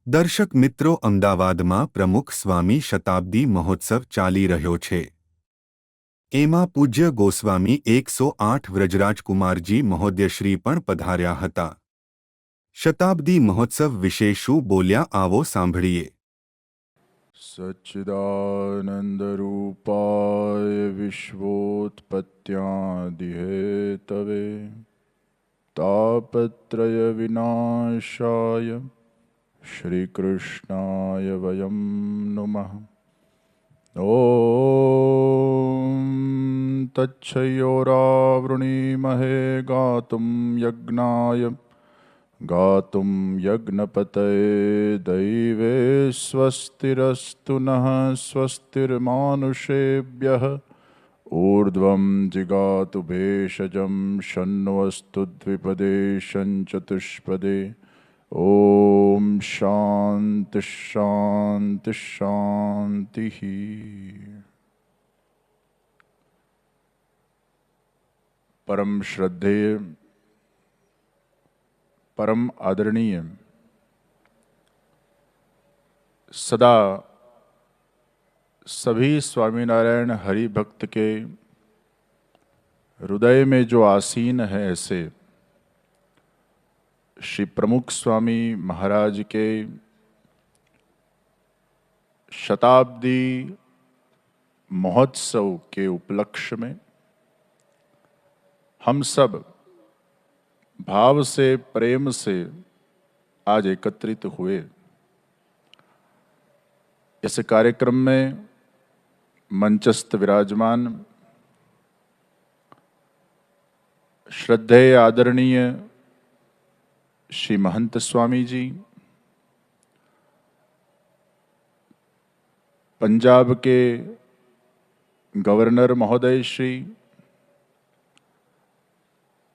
દર્શક મિત્રો, અમદાવાદમાં પ્રમુખ સ્વામી શતાબ્દી મહોત્સવ ચાલી રહ્યો છે. એમાં પૂજ્ય ગોસ્વામી 108 વ્રજરાજકુમારજી મહોદયશ્રી પણ પધાર્યા હતા. શતાબ્દી મહોત્સવ વિશે શું બોલ્યા, આવો સાંભળીએ. સચ્ચિદાનંદરૂપાય વિશ્વોત્પત્યાદિહેતવે તાપત્રય વિનાશાય શ્રીકૃષ્ણાય વયમ નમઃ. ઓમ તચ્છયોરાવૃણીમહે ગાતુમ યજ્ઞાય गातुं यज्ञपतये दैवे स्वस्तिरस्तु नः स्वस्तिर्मानुषेभ्यः ऊर्ध्वं जिगातु भेषजं शन्नोऽस्तु द्विपदे शञ्चतुष्पदे. ॐ शान्ति शान्ति शान्तिः. परम श्रद्धेय, परम आदरणीय, सदा सभी स्वामीनारायण हरि भक्त के हृदय में जो आसीन है, ऐसे श्री प्रमुख स्वामी महाराज के शताब्दी महोत्सव के उपलक्ष्य में हम सब भाव से, प्रेम से आज एकत्रित हुए. इस कार्यक्रम में मंचस्थ विराजमान श्रद्धेय आदरणीय श्री महंत स्वामी जी, पंजाब के गवर्नर महोदय श्री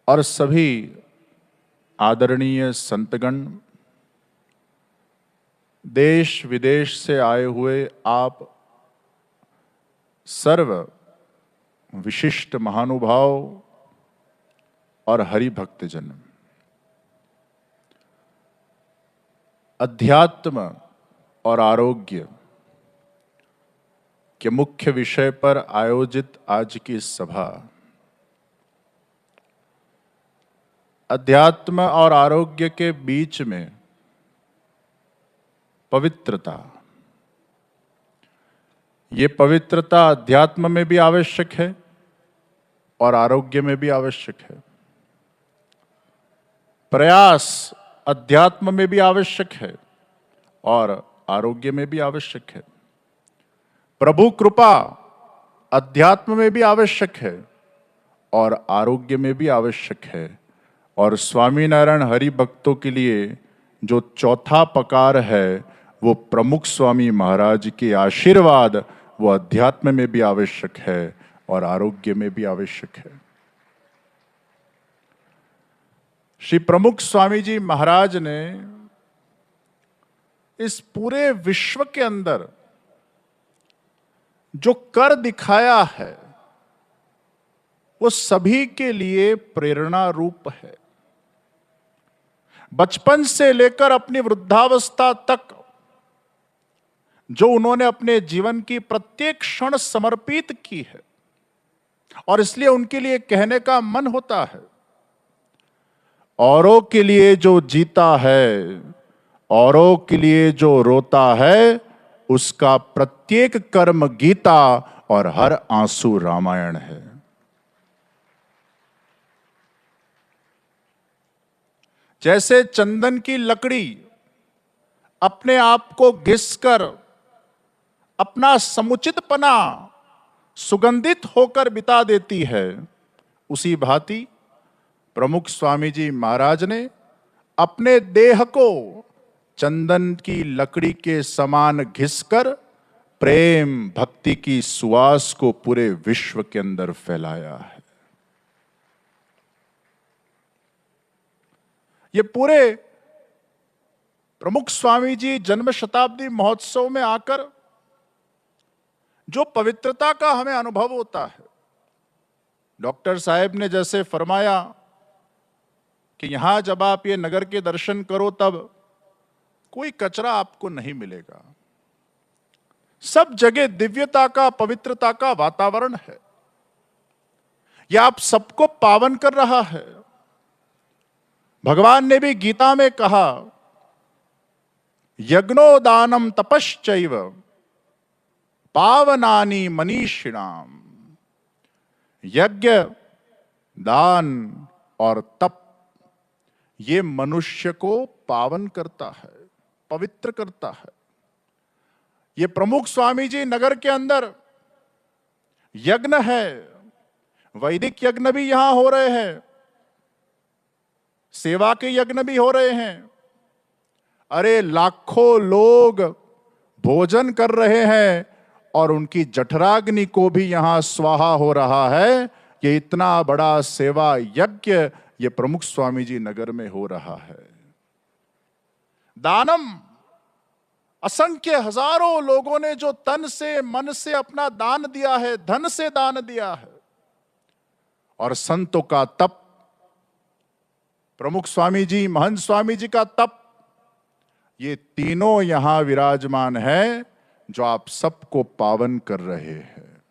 और सभी आदरणीय संतगण, देश विदेश से आए हुए आप सर्व विशिष्ट महानुभाव और हरि भक्तजन, अध्यात्म और आरोग्य के मुख्य विषय पर आयोजित आज की सभा अध्यात्म और आरोग्य के बीच में पवित्रता, ये पवित्रता अध्यात्म में भी आवश्यक है और आरोग्य में भी आवश्यक है. प्रयास अध्यात्म में भी आवश्यक है और आरोग्य में भी आवश्यक है. प्रभु कृपा अध्यात्म में भी आवश्यक है और आरोग्य में भी आवश्यक है. और स्वामीनारायण हरि भक्तों के लिए जो चौथा पकार है, वो प्रमुख स्वामी महाराज के आशीर्वाद, वो अध्यात्म में भी आवश्यक है और आरोग्य में भी आवश्यक है. श्री प्रमुख स्वामी जी महाराज ने इस पूरे विश्व के अंदर जो कर दिखाया है, वो सभी के लिए प्रेरणा रूप है. बचपन से लेकर अपनी वृद्धावस्था तक जो उन्होंने अपने जीवन की प्रत्येक क्षण समर्पित की है, और इसलिए उनके लिए कहने का मन होता है, औरों के लिए जो जीता है, औरों के लिए जो रोता है, उसका प्रत्येक कर्म गीता और हर आंसू रामायण है. जैसे चंदन की लकड़ी अपने आप को घिसकर अपना समुचितपना सुगंधित होकर बिता देती है, उसी भांति प्रमुख स्वामी जी महाराज ने अपने देह को चंदन की लकड़ी के समान घिसकर प्रेम भक्ति की सुवास को पूरे विश्व के अंदर फैलाया है. ये पूरे प्रमुख स्वामी जी जन्म शताब्दी महोत्सव में आकर जो पवित्रता का हमें अनुभव होता है, डॉक्टर साहब ने जैसे फरमाया कि यहां जब आप ये नगर के दर्शन करो तब कोई कचरा आपको नहीं मिलेगा। सब जगह दिव्यता का, पवित्रता का वातावरण है। यह आप सबको पावन कर रहा है। भगवान ने भी गीता में कहा, यज्ञो दानम तपश्चैव पावनानि मनीषिणाम। यज्ञ, दान और तप ये मनुष्य को पावन करता है, पवित्र करता है। ये प्रमुख स्वामी जी नगर के अंदर यज्ञ है, वैदिक यज्ञ भी यहां हो रहे हैं, सेवा के यज्ञ भी हो रहे हैं। अरे लाखों लोग भोजन कर रहे हैं और उनकी जठराग्नि को भी यहां स्वाहा हो रहा है। ये इतना बड़ा सेवा यज्ञ ये प्रमुख स्वामी जी नगर में हो रहा है। दानम, असंख्य हजारों लोगों ने जो तन से, मन से अपना दान दिया है, धन से दान दिया है। और संतों का तप, प्रमुख स्वामी जी, महंत स्वामी जी का तप, ये तीनों यहां विराजमान है जो आप सबको पावन कर रहे हैं।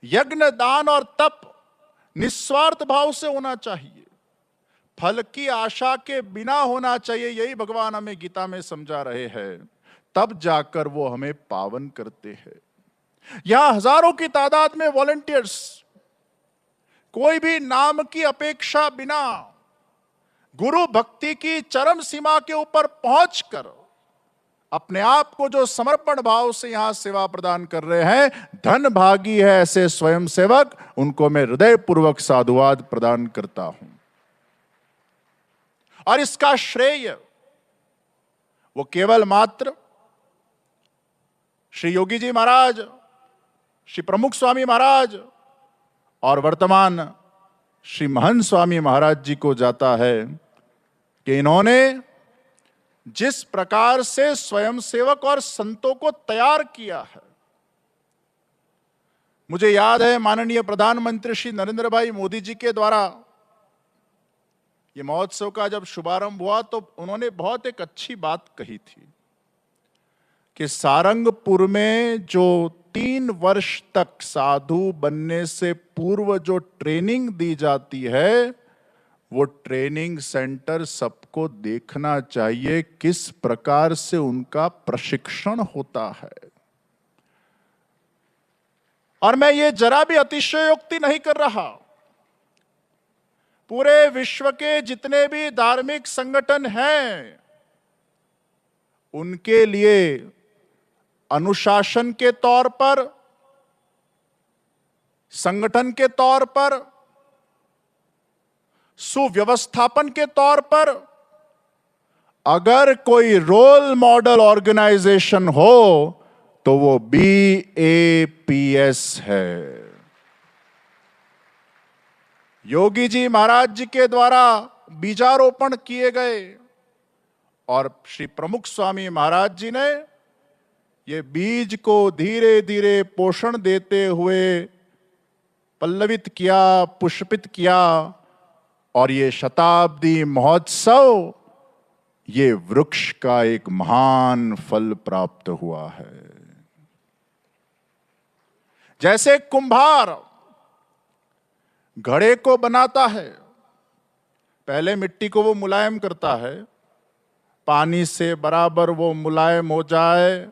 यज्ञ, दान और तप निस्वार्थ भाव से होना चाहिए, फल की आशा के बिना होना चाहिए। यही भगवान हमें गीता में समझा रहे हैं। तब जाकर वो हमें पावन करते हैं। यहां हजारों की तादाद में वॉलंटियर्स, कोई भी नाम की अपेक्षा बिना गुरु भक्ति की चरम सीमा के ऊपर पहुंचकर अपने आप को जो समर्पण भाव से यहां सेवा प्रदान कर रहे हैं, धन भागी है ऐसे स्वयं सेवक। उनको मैं हृदय पूर्वक साधुवाद प्रदान करता हूं। और इसका श्रेय वो केवल मात्र श्री योगी जी महाराज, श्री प्रमुख स्वामी महाराज और वर्तमान श्री महंत स्वामी महाराज जी को जाता है कि इन्होंने जिस प्रकार से स्वयं सेवक और संतों को तैयार किया है। मुझे याद है माननीय प्रधानमंत्री श्री नरेंद्र भाई मोदी जी के द्वारा ये महोत्सव का जब शुभारंभ हुआ तो उन्होंने बहुत एक अच्छी बात कही थी कि सारंगपुर में जो 3 वर्ष तक साधु बनने से पूर्व जो ट्रेनिंग दी जाती है, वो ट्रेनिंग सेंटर सबको देखना चाहिए किस प्रकार से उनका प्रशिक्षण होता है। और मैं ये जरा भी अतिशयोक्ति नहीं कर रहा। पूरे विश्व के जितने भी धार्मिक संगठन हैं, उनके लिए अनुशासन के तौर पर, संगठन के तौर पर, सुव्यवस्थापन के तौर पर अगर कोई रोल मॉडल ऑर्गेनाइजेशन हो तो वो BAPS है। योगी जी महाराज जी के द्वारा बीजारोपण किए गए और श्री प्रमुख स्वामी महाराज जी ने ये बीज को धीरे धीरे पोषण देते हुए पल्लवित किया, पुष्पित किया और ये शताब्दी महोत्सव, ये वृक्ष का एक महान फल प्राप्त हुआ है। जैसे कुंभार घड़े को बनाता है, पहले मिट्टी को वो मुलायम करता है, पानी से बराबर वो मुलायम हो जाए,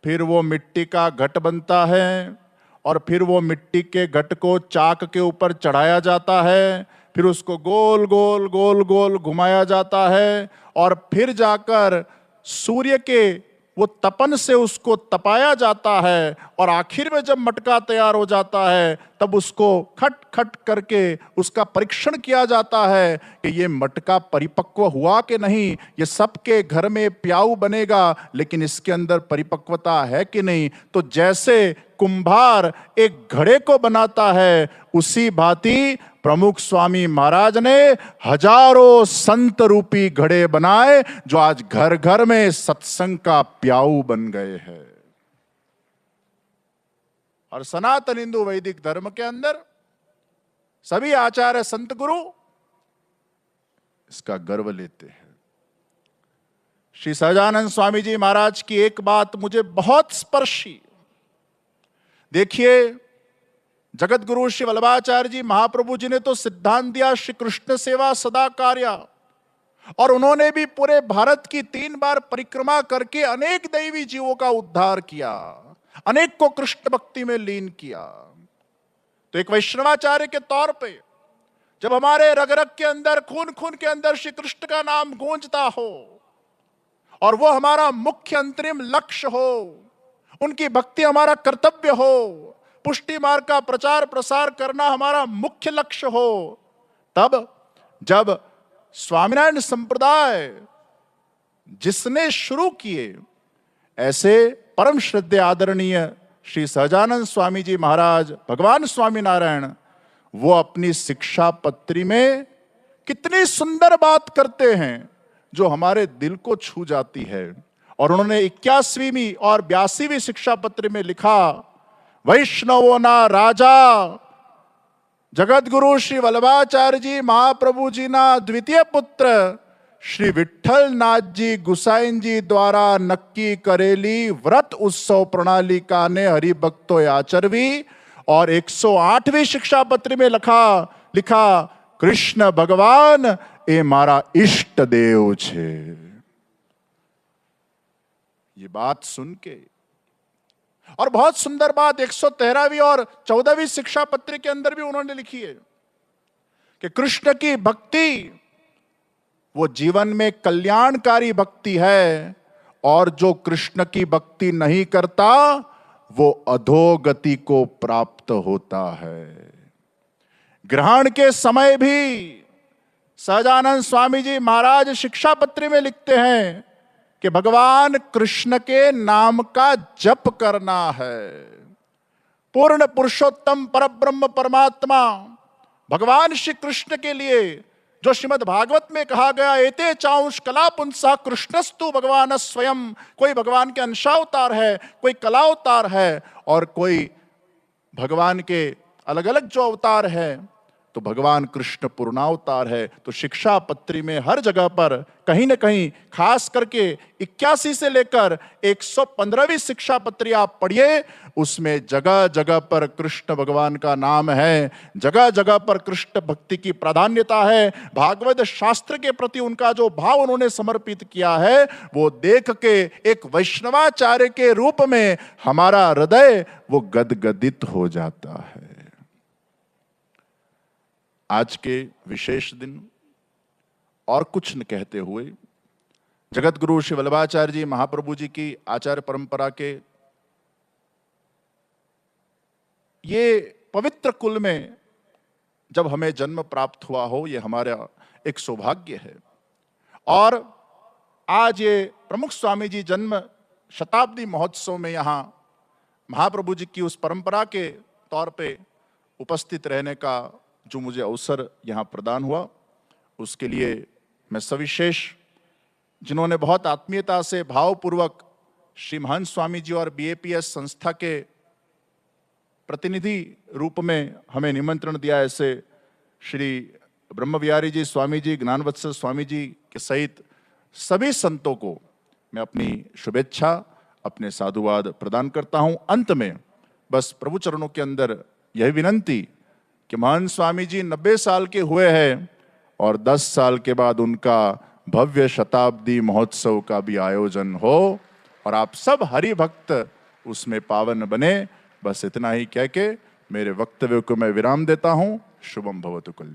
फिर वो मिट्टी का घट बनता है और फिर वो मिट्टी के घट को चाक के ऊपर चढ़ाया जाता है, फिर उसको गोल गोल गोल गोल घुमाया जाता है और फिर जाकर सूर्य के वो तपन से उसको तपाया जाता है और आखिर में जब मटका तैयार हो जाता है तब उसको खट खट करके उसका परीक्षण किया जाता है कि ये मटका परिपक्व हुआ कि नहीं। ये सबके घर में प्याऊ बनेगा लेकिन इसके अंदर परिपक्वता है कि नहीं। तो जैसे कुंभार एक घड़े को बनाता है, उसी भांति प्रमुख स्वामी महाराज ने हजारों संत रूपी घड़े बनाए जो आज घर घर में सत्संग का प्याऊ बन गए हैं। और सनातन हिंदू वैदिक धर्म के अंदर सभी आचार्य संत गुरु इसका गर्व लेते हैं। श्री सहजानंद स्वामी जी महाराज की एक बात मुझे बहुत स्पर्शी। देखिए, जगत गुरु श्री वल्लभाचार्य जी महाप्रभु जी ने तो सिद्धांत दिया श्री कृष्ण सेवा सदा कार्य, और उन्होंने भी पूरे भारत की 3 बार परिक्रमा करके अनेक दैवी जीवों का उद्धार किया, अनेक को कृष्ण भक्ति में लीन किया। तो एक वैष्णवाचार्य के तौर पे जब हमारे रग रग के अंदर, खून खून के अंदर श्री कृष्ण का नाम गूंजता हो और वो हमारा मुख्य अंतरिम लक्ष्य हो, उनकी भक्ति हमारा कर्तव्य हो, पुष्टि मार्ग का प्रचार प्रसार करना हमारा मुख्य लक्ष्य हो, तब जब स्वामीनारायण संप्रदाय जिसने शुरू किए, ऐसे परम श्रद्धेय आदरणीय श्री सहजानंद स्वामी जी महाराज भगवान स्वामीनारायण, वो अपनी शिक्षा पत्री में कितनी सुंदर बात करते हैं जो हमारे दिल को छू जाती है। और उन्होंने 81वीं और 82वीं शिक्षा पत्र में लिखा, वैष्णवो ना राजा, जगत गुरु श्री वल्लभाचार्य जी महाप्रभु जी ना द्वितीय पुत्र श्री विठ्ठल नाथ जी गुसाइन जी द्वारा नक्की करेली व्रत उत्सव प्रणालिका ने हरिभक्तो आचरवी। और 108वीं शिक्षा पत्र में लिखा कृष्ण भगवान ए मारा इष्ट देव छे। ये बात सुन के, और बहुत सुंदर बात 113वीं और 14वीं शिक्षा पत्र के अंदर भी उन्होंने लिखी है कि कृष्ण की भक्ति वो जीवन में कल्याणकारी भक्ति है, और जो कृष्ण की भक्ति नहीं करता वो अधोगति को प्राप्त होता है। ग्रहण के समय भी सहजानंद स्वामी जी महाराज शिक्षा पत्र में लिखते हैं कि भगवान कृष्ण के नाम का जप करना है। पूर्ण पुरुषोत्तम परब्रह्म परमात्मा भगवान श्री कृष्ण के लिए जो श्रीमद् भागवत में कहा गया, एते चांश कला पुंसा कृष्णस्तु भगवान स्वयं, कोई भगवान के अंशावतार है, कोई कलावतार है, और कोई भगवान के अलग अलग जो अवतार है, तो भगवान कृष्ण पूर्णावतार है। तो शिक्षा पत्री में हर जगह पर कहीं ना कहीं, खास करके 81 से लेकर 115वीं शिक्षा पत्री आप पढ़िए, उसमें जगह जगह पर कृष्ण भगवान का नाम है, जगह जगह पर कृष्ण भक्ति की प्राधान्यता है। भागवत शास्त्र के प्रति उनका जो भाव उन्होंने समर्पित किया है, वो देख के एक वैष्णवाचार्य के रूप में हमारा हृदय वो गदगदित हो जाता है। आज के विशेष दिन और कुछ न कहते हुए, जगत गुरु श्री वल्लभाचार्य जी महाप्रभु जी की आचार्य परंपरा के ये पवित्र कुल में जब हमें जन्म प्राप्त हुआ हो, ये हमारा एक सौभाग्य है। और आज ये प्रमुख स्वामी जी जन्म शताब्दी महोत्सव में यहाँ महाप्रभु जी की उस परंपरा के तौर पे उपस्थित रहने का जो मुझे अवसर यहाँ प्रदान हुआ, उसके लिए मैं सविशेष, जिन्होंने बहुत आत्मीयता से भावपूर्वक श्री महंत स्वामी जी और बीएपीएस संस्था के प्रतिनिधि रूप में हमें निमंत्रण दिया, ऐसे श्री ब्रह्मविहारी जी स्वामी जी, ज्ञानवत्सल स्वामी जी के सहित सभी संतों को मैं अपनी शुभेच्छा, अपने साधुवाद प्रदान करता हूं। अंत में बस प्रभु चरणों के अंदर यह विनंती कि महंत स्वामी जी 90 साल के हुए हैं और 10 साल के बाद उनका भव्य शताब्दी महोत्सव का भी आयोजन हो और आप सब हरि भक्त उसमें पावन बने। बस इतना ही कह के मेरे वक्तव्य को मैं विराम देता हूं। शुभम भवतु कल्याण।